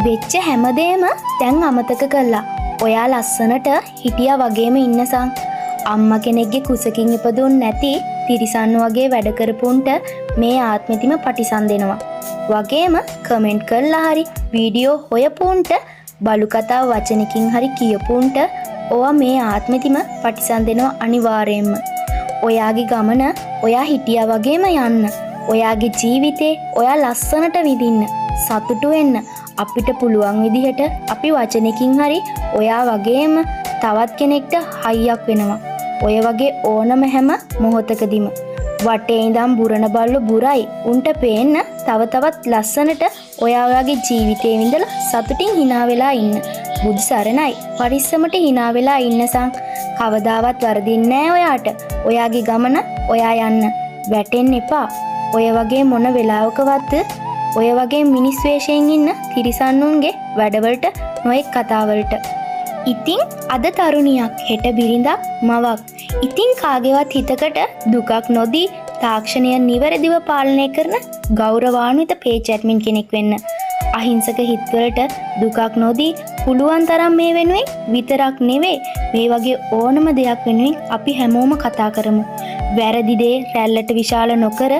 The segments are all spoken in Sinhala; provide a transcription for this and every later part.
වෙච්ච හැමදේම දැන් අමතක කළා. ඔයා ලස්සනට හිටියා වගේම ඉන්නසං. අම්මා කෙනෙක්ගේ කුසකින් ඉපදුන් නැති තිරිසන් වගේ වැඩ කරපුන්ට මේ ආත්මෙතිම පටිසන් දෙනවා. වගේම කමෙන්ට් කරලා හරි වීඩියෝ හොයපුන්ට බලු කතා වචනකින් හරි කියපුන්ට ඔයා මේ ආත්මෙතිම පටිසන් දෙනවා අනිවාර්යයෙන්ම. ඔයාගේ ගමන ඔයා හිටියා වගේම යන්න. ඔයාගේ ජීවිතේ ඔයා ලස්සනට විඳින්න. සතුටු වෙන්න අපිට පුළුවන් විදිහට අපි වචනකින් හරි ඔයා වගේම තවත් කෙනෙක්ට හයියක් වෙනවා. ඔය වගේ ඕනම හැම මොහොතකදීම වටේ ඉඳන් බුරණ බල්ලෝ බුරයි උන්ට පේන්න තව තවත් ලස්සනට ඔයාගේ ජීවිතේ විඳලා සතුටින් hina වෙලා ඉන්න. බුදු සරණයි. පරිස්සමට hina වෙලා ඉන්නසං. කවදාවත් වරදින්නේ නැහැ ඔයාට. ඔයාගේ ගමන ඔයා යන්න. වැටෙන්න එපා. ඔය වගේ මොන වෙලාවකවත් ඔය වගේ මිනිස් වේශයෙන් ඉන්න තිරිසන්නුන්ගේ වැඩවලට නොඑක් කතාවලට. ඉතින් අද තරුණියක් හෙට බිරිඳක් මවක්. ඉතින් කාගේවත් හිතකට දුකක් නොදී තාක්ෂණය නිවැරදිව පාලනය කරන ගෞරවාන්විත පේජ් ඇඩ්මින් කෙනෙක් වෙන්න. අහිංසක හිත්වලට දුකක් නොදී පුළුවන් තරම් මේ වෙනුවෙන් විතරක් නෙවෙයි මේ වගේ ඕනම දෙයක් වෙනුවෙන් අපි හැමෝම කතා කරමු. වැරදි දේ රැල්ලට විශාල නොකර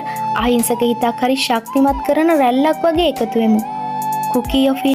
අහිංසක හිතක් හරි ශක්තිමත් කරන රැල්ලක් වගේ එකතු වෙමු. කුකී ඔෆි